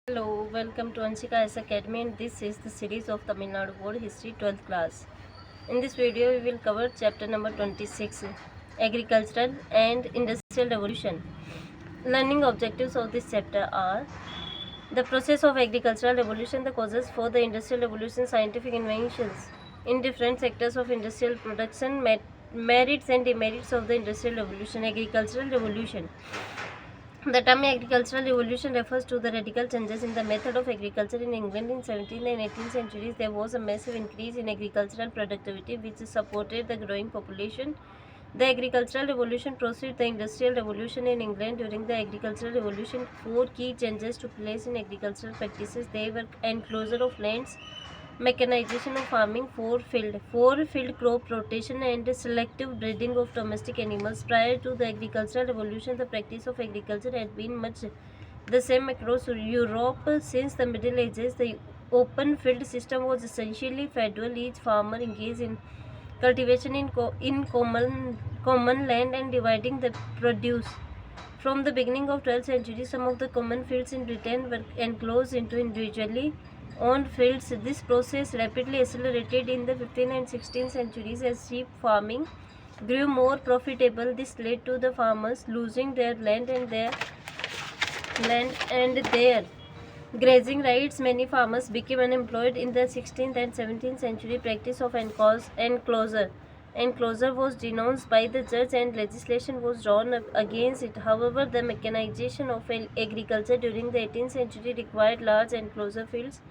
Hello, welcome to Anshika S Academy, and this is the series of Tamil Nadu Board History 12th class. In this video, we will cover chapter number 26, Agricultural and Industrial Revolution. Learning objectives of this chapter are the process of agricultural revolution, the causes for the industrial revolution, scientific inventions in different sectors of industrial production, merits and demerits of the industrial revolution, agricultural revolution. The term agricultural revolution refers to the radical changes in the method of agriculture in England in 17th and 18th centuries. There was a massive increase in agricultural productivity which supported the growing population. The agricultural revolution preceded the industrial revolution in England. During the agricultural revolution, four key changes took place in agricultural practices. They were enclosure of lands, mechanization of farming, four-field crop rotation, and selective breeding of domestic animals. Prior to the agricultural revolution, the practice of agriculture had been much the same across Europe. Since the Middle Ages, the open field system was essentially federal. Each farmer engaged in cultivation in common land and dividing the produce. From the beginning of 12th century, some of the common fields in Britain were enclosed into individually owned fields. This process rapidly accelerated in the 15th and 16th centuries as sheep farming grew more profitable. This led to the farmers losing their land and their grazing rights. Many farmers became unemployed in the 16th and 17th century. Practice of enclosure was denounced by the judge and legislation was drawn up against it. However, the mechanization of agriculture during the 18th century required large enclosure fields.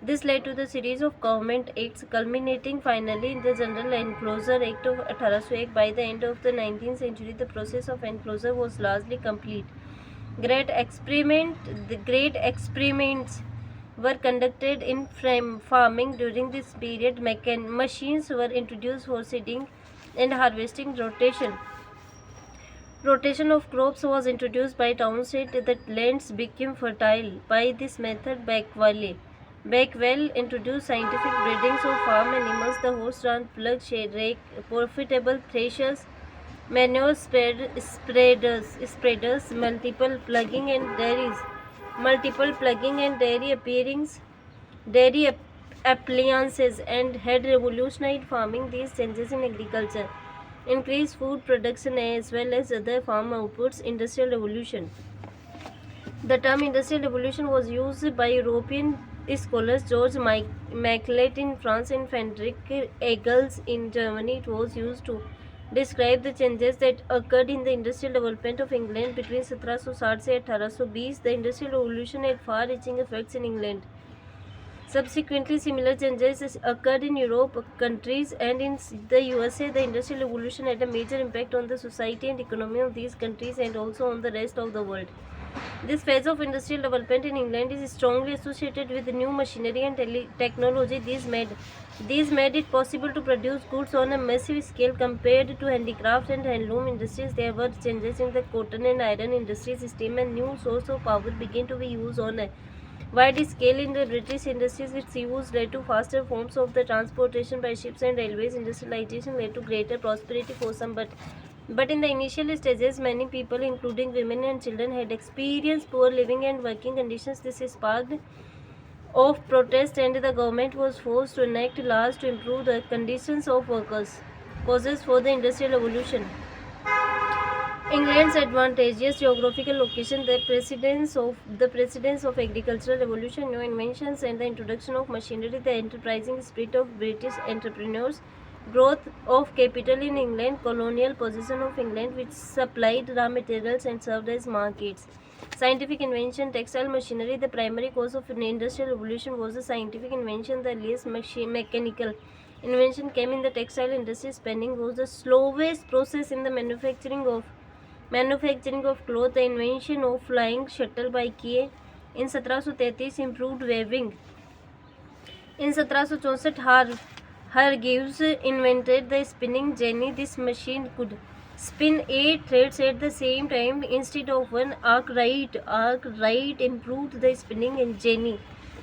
This led to the series of government acts, culminating finally in the General Enclosure Act of 1801. By the end of the 19th century, the process of enclosure was largely complete. The great experiments were conducted in farming during this period. Machines were introduced for seeding and harvesting. Rotation of crops was introduced by Townshend. The lands became fertile. By this method, Bakewell introduced scientific breedings of farm animals. The horse-drawn plug, rake, profitable threshers, manure spreaders, multiple plugging and dairy appliances, and had revolutionized farming. These changes in agriculture increased food production as well as other farm outputs. Industrial revolution. The term industrial revolution was used by European scholars George Maclet in France and Friedrich Engels in Germany. It was used to describe the changes that occurred in the industrial development of England between 1760 and 1820. The industrial revolution had far-reaching effects in England. Subsequently, similar changes occurred in Europe countries and in the USA. The Industrial Revolution had a major impact on the society and economy of these countries and also on the rest of the world. This phase of industrial development in England is strongly associated with new machinery and technology. These made it possible to produce goods on a massive scale compared to handicraft and handloom industries. There were changes in the cotton and iron industry system, and new source of power began to be used on a wide scale in the British industries. Its use led to faster forms of the transportation by ships and railways. Industrialization led to greater prosperity for some, but in the initial stages, many people, including women and children, had experienced poor living and working conditions. This sparked of protest, and the government was forced to enact laws to improve the conditions of workers. Causes for the Industrial Revolution. England's advantageous geographical location, the precedence of agricultural revolution, new inventions, and the introduction of machinery, the enterprising spirit of British entrepreneurs, growth of capital in England, colonial position of England, which supplied raw materials and served as markets. Scientific invention, textile machinery. The primary cause of an industrial revolution was the scientific invention. The earliest mechanical invention came in the textile industry. Spinning was the slowest process in the manufacturing of cloth. The invention of flying shuttle by Kay in 1733 improved weaving. In 1764, Hargreaves invented the spinning jenny. This machine could spin 8 threads at the same time instead of one. Arkwright improved the spinning jenny.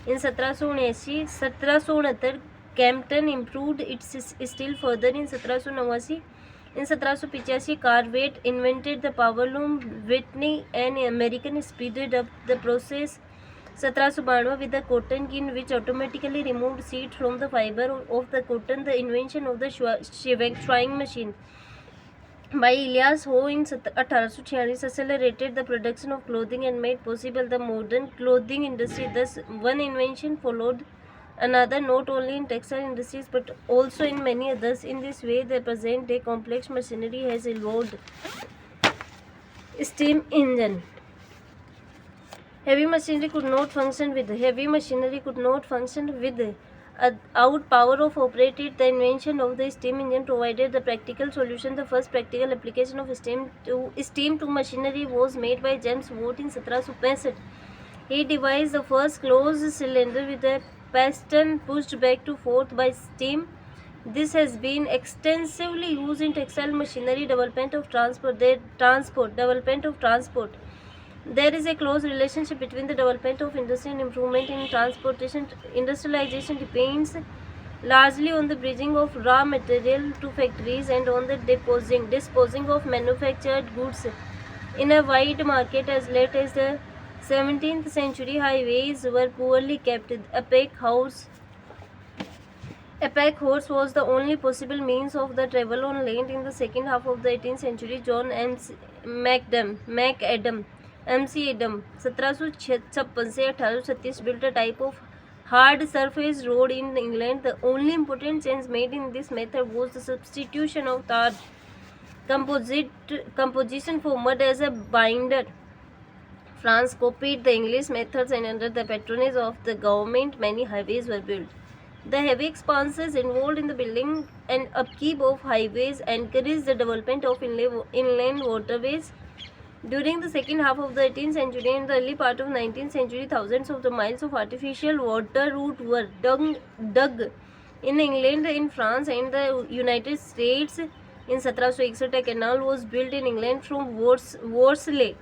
In 1769, Campton improved it still further. In 1785, Cartwright invented the power loom. Whitney, an American, speeded up the process 1792 with the cotton gin, which automatically removed seed from the fiber of the cotton, the invention of the sewing machine by Elias Howe in 1846 accelerated the production of clothing and made possible the modern clothing industry. Thus, one invention followed another, not only in textile industries but also in many others. In this way, the present day complex machinery has evolved. Steam engine. Heavy machinery could not function without power of operated. The invention of the steam engine provided the practical solution. The first practical application of steam to machinery was made by James Watt in 1765. He devised the first closed cylinder with a piston pushed back to forth by steam. This has been extensively used in textile machinery, development of transport. There is a close relationship between the development of industry and improvement in transportation. Industrialization depends largely on the bridging of raw material to factories and on the disposing of manufactured goods in a wide market. As late as the 17th century, highways were poorly kept. A pack horse was the only possible means of the travel on land. In the second half of the 18th century, John McAdam MC Adam 1756 से 1836 built a type of hard surface road in England. The only important change made in this method was the substitution of tar composition for mud as a binder. France copied the English methods, and under the patronage of the government, many highways were built. The heavy expenses involved in the building and upkeep of highways encouraged the development of inland waterways. During the second half of the 18th century and the early part of 19th century, thousands of the miles of artificial water route were dug in England, in France, and the United States. In 1761, a canal was built in England from Worsley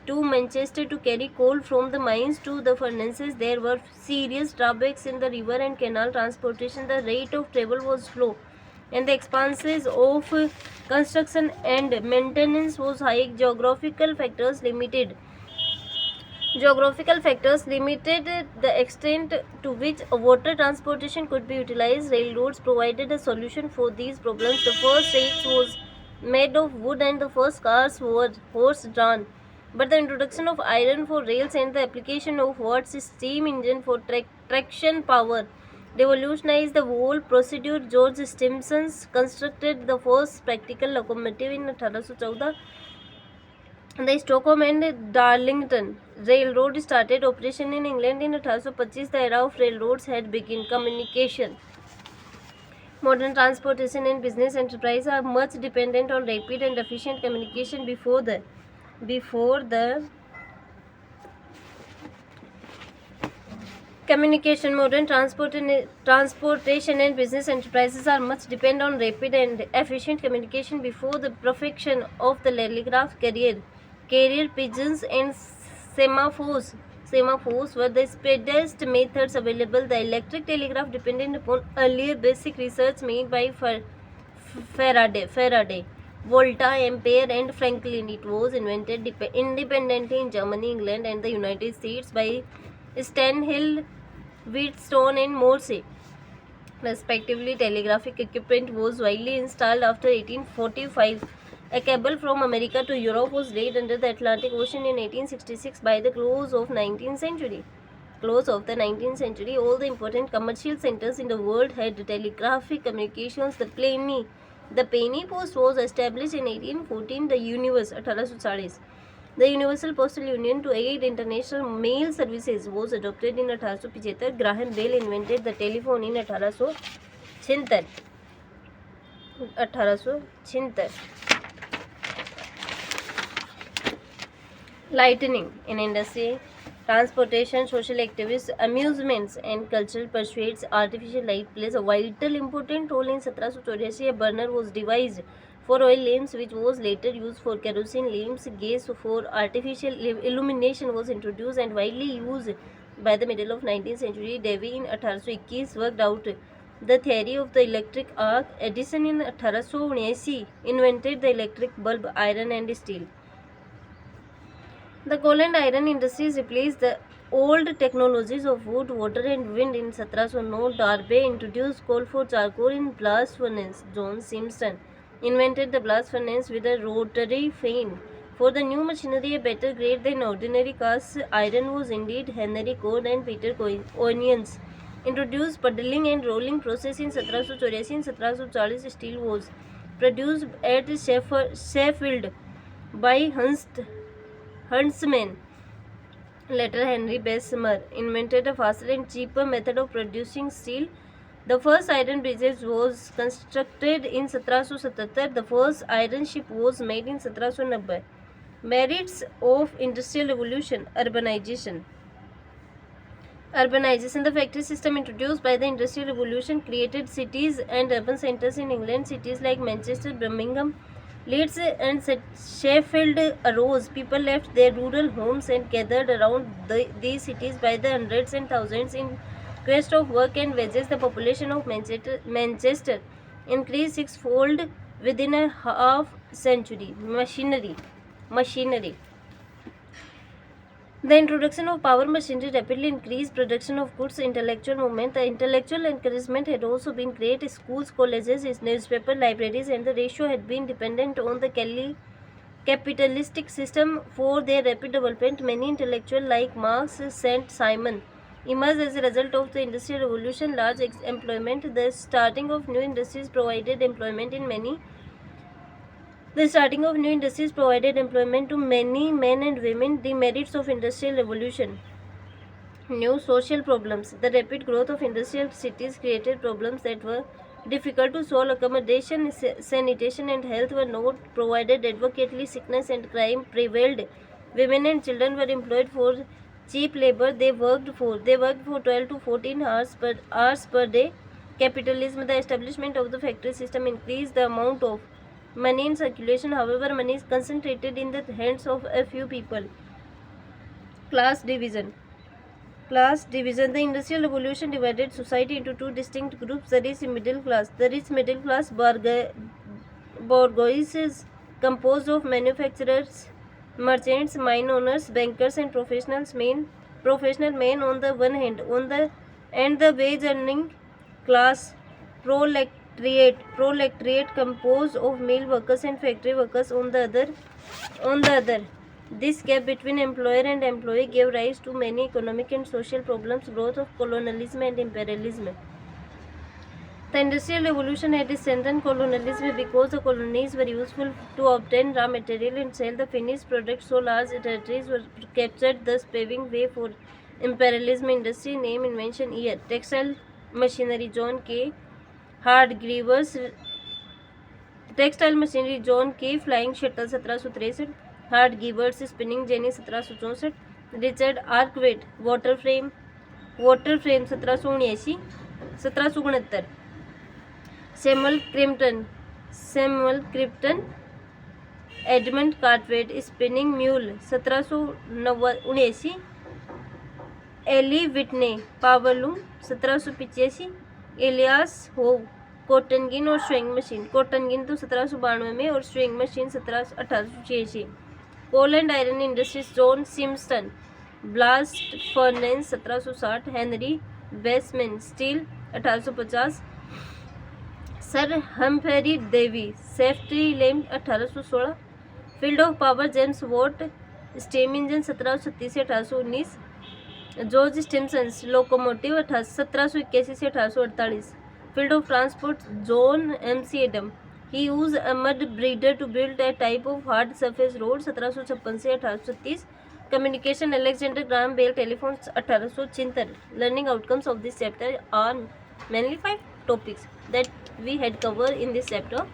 to Manchester to carry coal from the mines to the furnaces. There were serious drawbacks in the river and canal transportation. The rate of travel was slow, and the expenses of construction and maintenance was high. Geographical factors limited the extent to which drainage transportation could be utilized. Railroads provided a solution for these problems. The first rakes was made of wood and the first cars were horse-drawn. But the introduction of iron for rails and the application of Watt's steam engine for traction power revolutionized the whole procedure. George Stephenson constructed the first practical locomotive in 1814. The Stockholm and Darlington Railroad started operation in England in 1825. The era of railroads had begun. Communication. Modern transportation and business enterprise are much dependent on rapid and efficient communication. Before the communication, modern transportation and business enterprises are much dependent on rapid and efficient communication. Before the perfection of the telegraph, carrier pigeons and semaphores were the speediest methods available. The electric telegraph depended upon earlier basic research made by Faraday, Volta, Ampere, and Franklin. It was invented independently in Germany, England, and the United States by Stanhill, Wheatstone, and Morse, respectively. Telegraphic equipment was widely installed after 1845. A cable from America to Europe was laid under the Atlantic Ocean in 1866. By the close of the 19th century, all the important commercial centers in the world had telegraphic communications. The penny post was established in 1814. The Universal Postal Union to aid international mail services was adopted in 1875. Graham Bell invented the telephone in 1876. Lightning in industry, transportation, social activities, amusements, and cultural pursuits. Artificial light plays a vital important role. In 1784, a burner was devised for oil lamps, which was later used for kerosene lamps. Gas for artificial illumination was introduced and widely used by the middle of 19th century. Davy in 1821 worked out the theory of the electric arc. Edison in 1879 invented the electric bulb. Iron and steel. The coal and iron industries replaced the old technologies of wood, water, and wind in 1709, Darby introduced coal for charcoal in blast furnace. John Simpson invented the blast furnace with a rotary fan. For the new machinery, a better grade than ordinary cast iron was indeed Henry Code and Peter Onions. Introduced puddling and rolling process in 1784. In 1740, steel was produced at Sheffield by Huntsman. Later, Henry Bessemer invented a faster and cheaper method of producing steel. The first iron bridge was constructed in 1777. The first iron ship was made in 1790. Merits of Industrial Revolution. Urbanization. Urbanization. The factory system introduced by the Industrial Revolution created cities and urban centers in England. Cities like Manchester, Birmingham, Leeds, and Sheffield arose. People left their rural homes and gathered around these cities by the hundreds and thousands in quest of work and wages. The population of Manchester increased sixfold within a half century. Machinery. The introduction of power machinery rapidly increased production of goods. Intellectual movement. The intellectual encouragement had also been great. Schools, colleges, newspaper, libraries, and the ratio had been dependent on the capitalistic system for their rapid development. Many intellectuals like Marx, Saint Simon emerged as a result of the Industrial Revolution. Large employment. The starting of new industries provided employment to many men and women. The merits of Industrial Revolution. New social problems. The rapid growth of industrial cities created problems that were difficult to solve. Accommodation, sanitation, and health were not provided adequately. Sickness and crime prevailed. Women and children were employed for cheap labor. They worked for 12 to 14 hours per day. Capitalism. The establishment of the factory system increased the amount of money in circulation. However, money is concentrated in the hands of a few people. Class division. The Industrial Revolution divided society into two distinct groups: the rich middle class. The rich middle class bourgeoisie is composed of manufacturers, merchants, mine owners, bankers, and professional men on the one hand, and the wage earning class, proletariat composed of mill workers and factory workers on the other. This gap between employer and employee gave rise to many economic and social problems. Growth of colonialism and imperialism. The Industrial Revolution had strengthened colonialism because the colonies were useful to obtain raw material and sell the finished product, so large territories were captured, thus paving way for imperialism. Industry name, invention, year. Textile machinery, John K. Hargreaves. Textile machinery, John K. Flying shuttle, 1763. Hargreaves spinning jenny, 1764. Richard Arkwright water frame, 1779. 1769. Samuel Crichton Edmund Cartwright spinning mule, 1779. Eli Whitney power loom, 1785. Elias Howe cotton gin और sewing machine. Cotton gin तो 1792 में और sewing machine 1886. Coal and iron industries, John Simpson blast furnace, 1760. Henry Bessemer steel, 1850. Sir Humphry Davy safety lamp, 1816. Field of power, James Watt steam engine, 1736 से 1819. George Stephenson locomotive, 1781 से 1848. Field of transport, John McAdam he use a mud breeder to build a type of hard surface road, 1756 से 1836. Communication, Alexander Graham Bell telephone, 1876. Learning outcomes of this chapter are mainly 5 topics that we had covered in this chapter.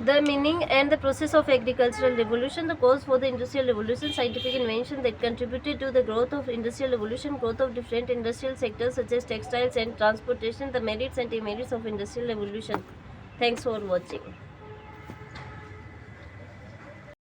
The meaning and the process of agricultural revolution, the cause for the industrial revolution, scientific invention that contributed to the growth of industrial revolution, growth of different industrial sectors such as textiles and transportation, the merits and demerits of industrial revolution. Thanks for watching.